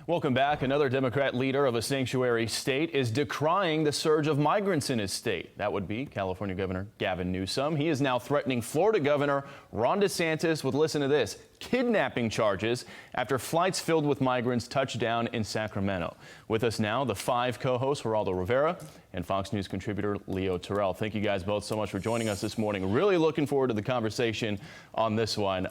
Welcome back. Another Democrat leader of a sanctuary state is decrying the surge of migrants in his state. That would be California Governor Gavin Newsom. He is now threatening Florida Governor Ron DeSantis with, listen to this, kidnapping charges after flights filled with migrants touched down in Sacramento. With us now, the five co-hosts, Geraldo Rivera and Fox News contributor Leo Terrell. Thank you guys both so much for joining us this morning. Really looking forward to the conversation on this one.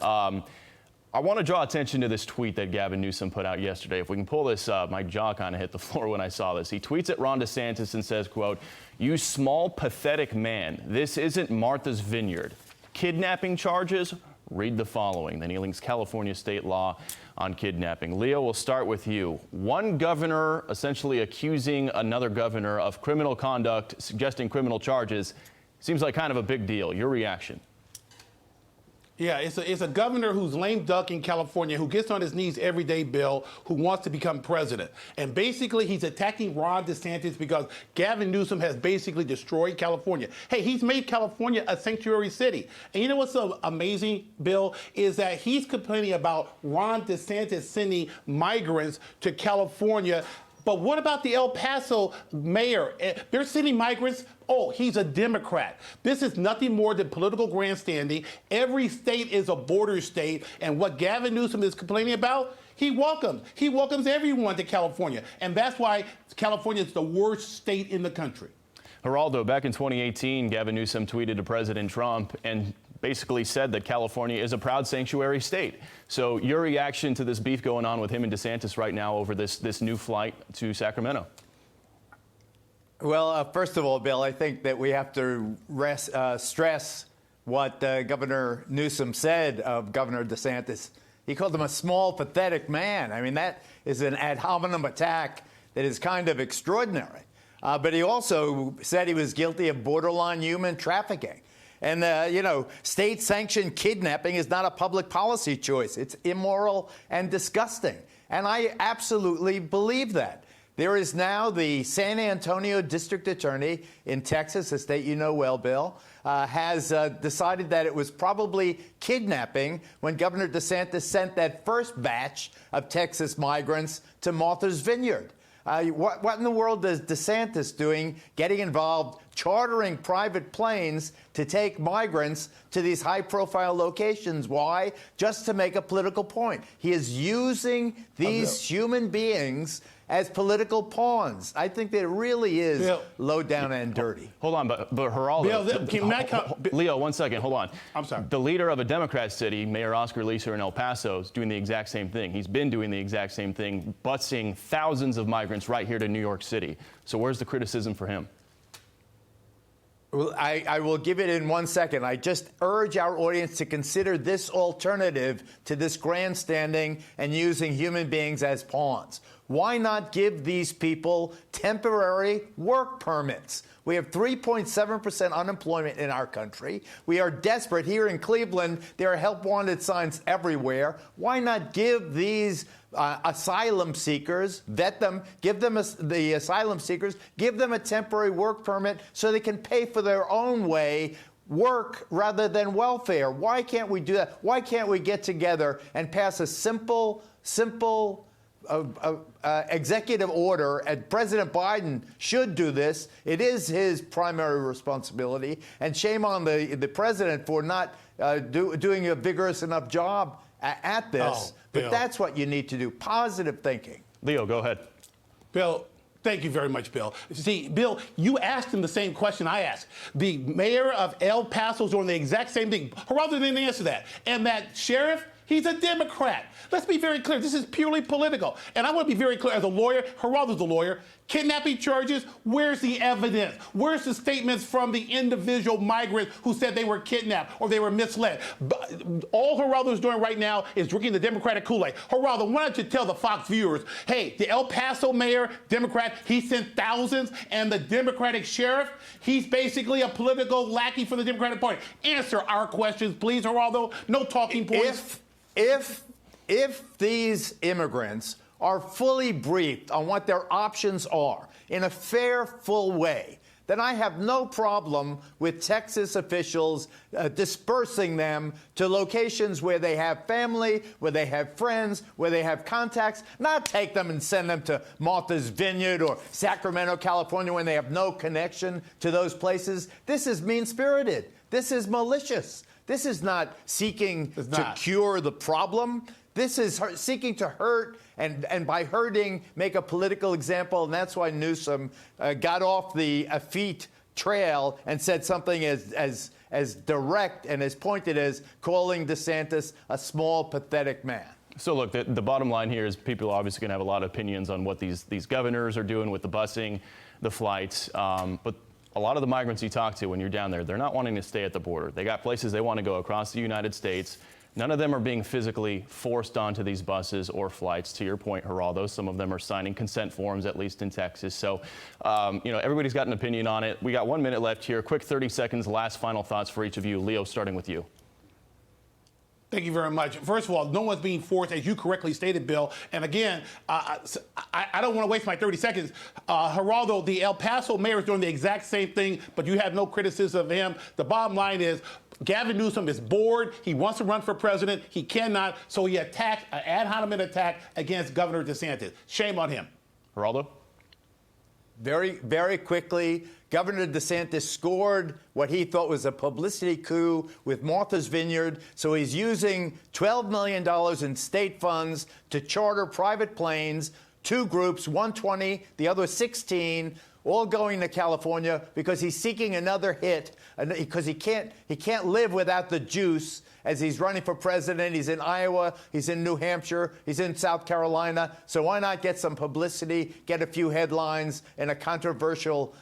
I want to draw attention to this tweet that Gavin Newsom put out yesterday. If we can pull this up, my jaw kind of hit the floor when I saw this. He tweets at Ron DeSantis and says, quote, "You small, pathetic man. This isn't Martha's Vineyard. Kidnapping charges? Read the following." Then he links California state law on kidnapping. Leo, we'll start with you. One governor essentially accusing another governor of criminal conduct, suggesting criminal charges. Seems like kind of a big deal. Your reaction? Yeah, it's a governor who's lame duck in California, who gets on his knees every day, Bill, who wants to become president. And basically, he's attacking Ron DeSantis because Gavin Newsom has basically destroyed California. Hey, he's made California a sanctuary city. And you know what's so amazing, Bill, is that he's complaining about Ron DeSantis sending migrants to California. But what about the El Paso mayor? They're sending migrants. Oh, he's a Democrat. This is nothing more than political grandstanding. Every state is a border state. And what Gavin Newsom is complaining about, he welcomes. He welcomes everyone to California. And that's why California is the worst state in the country. Geraldo, back in 2018, Gavin Newsom tweeted to President Trump and basically said that California is a proud sanctuary state. So your reaction to this beef going on with him and DeSantis right now over this new flight to Sacramento? Well, first of all, Bill, I think that we have to stress what Governor Newsom said of Governor DeSantis. He called him a small, pathetic man. I mean, that is an ad hominem attack that is kind of extraordinary. But he also said he was guilty of borderline human trafficking. And, state-sanctioned kidnapping is not a public policy choice. It's immoral and disgusting. And I absolutely believe that. There is now the San Antonio district attorney in Texas, a state you know well, Bill, has decided that it was probably kidnapping when Governor DeSantis sent that first batch of Texas migrants to Martha's Vineyard. What in the world is DeSantis doing, getting involved, chartering private planes to take migrants to these high-profile locations? Why? Just to make a political point. He is using these human beings as political pawns. I think that it really is low down and dirty. Hold on, but Geraldo, Leo, 1 second, hold on. I'm sorry. The leader of a Democrat city, Mayor Oscar Leeser in El Paso, is doing the exact same thing. He's been doing the exact same thing, busing thousands of migrants right here to New York City. So where's the criticism for him? Well, I will give it in 1 second. I just urge our audience to consider this alternative to this grandstanding and using human beings as pawns. Why not give these people temporary work permits? We have 3.7% unemployment in our country. We are desperate. Here in Cleveland, there are help wanted signs everywhere. Why not give these asylum seekers, vet them, give them the asylum seekers, give them a temporary work permit so they can pay for their own way work rather than welfare? Why can't we do that? Why can't we get together and pass a simple executive order? And President Biden should do this. It is his primary responsibility. And shame on the president for not doing a vigorous enough job at this. But that's what you need to do. Positive thinking. Leo, go ahead. Bill, thank you very much, Bill. See, Bill, you asked him the same question I asked. The mayor of El Paso is doing the exact same thing. Geraldo didn't answer that. And that sheriff, he's a Democrat. Let's be very clear. This is purely political. And I want to be very clear as a lawyer. Geraldo's a lawyer. Kidnapping charges, where's the evidence? Where's the statements from the individual migrants who said they were kidnapped or they were misled? All Geraldo's doing right now is drinking the Democratic Kool-Aid. Geraldo, why don't you tell the Fox viewers, hey, the El Paso mayor, Democrat, he sent thousands, and the Democratic sheriff, he's basically a political lackey for the Democratic Party. Answer our questions, please, Geraldo. No talking points. If these immigrants are fully briefed on what their options are in a fair, full way, then I have no problem with Texas officials dispersing them to locations where they have family, where they have friends, where they have contacts, not take them and send them to Martha's Vineyard or Sacramento, California, when they have no connection to those places. This is mean-spirited. This is malicious. This is not seeking to cure the problem. This is seeking to hurt, and by hurting, make a political example. And that's why Newsom got off the effete trail and said something as direct and as pointed as calling DeSantis a small, pathetic man. So look, the bottom line here is people are obviously going to have a lot of opinions on what these governors are doing with the busing, the flights, but a lot of the migrants you talk to when you're down there, they're not wanting to stay at the border. They got places they want to go across the United States. None of them are being physically forced onto these buses or flights. To your point, Geraldo, some of them are signing consent forms, at least in Texas. So, everybody's got an opinion on it. We got 1 minute left here. Quick 30 seconds, last final thoughts for each of you. Leo, starting with you. Thank you very much. First of all, no one's being forced, as you correctly stated, Bill. And again, I don't want to waste my 30 seconds. Geraldo, the El Paso mayor is doing the exact same thing, but you have no criticism of him. The bottom line is Gavin Newsom is bored. He wants to run for president. He cannot. So he attacked an ad hominem attack against Governor DeSantis. Shame on him. Geraldo? Very, very quickly, Governor DeSantis scored what he thought was a publicity coup with Martha's Vineyard. So he's using $12 million in state funds to charter private planes, two groups, one 20, the other 16, all going to California because he's seeking another hit, because he can't live without the juice as he's running for president. He's in Iowa, he's in New Hampshire, he's in South Carolina. So why not get some publicity, get a few headlines in a controversial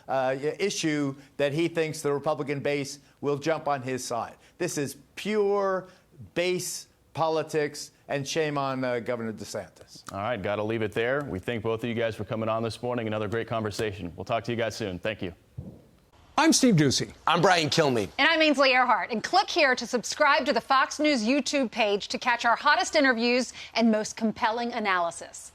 issue that he thinks the Republican base will jump on his side? This is pure base politics, and shame on Governor DeSantis. All right, got to leave it there. We thank both of you guys for coming on this morning. Another great conversation. We'll talk to you guys soon. Thank you. I'm Steve Ducey. I'm Brian Kilmeade. And I'm Ainsley Earhart. And click here to subscribe to the Fox News YouTube page to catch our hottest interviews and most compelling analysis.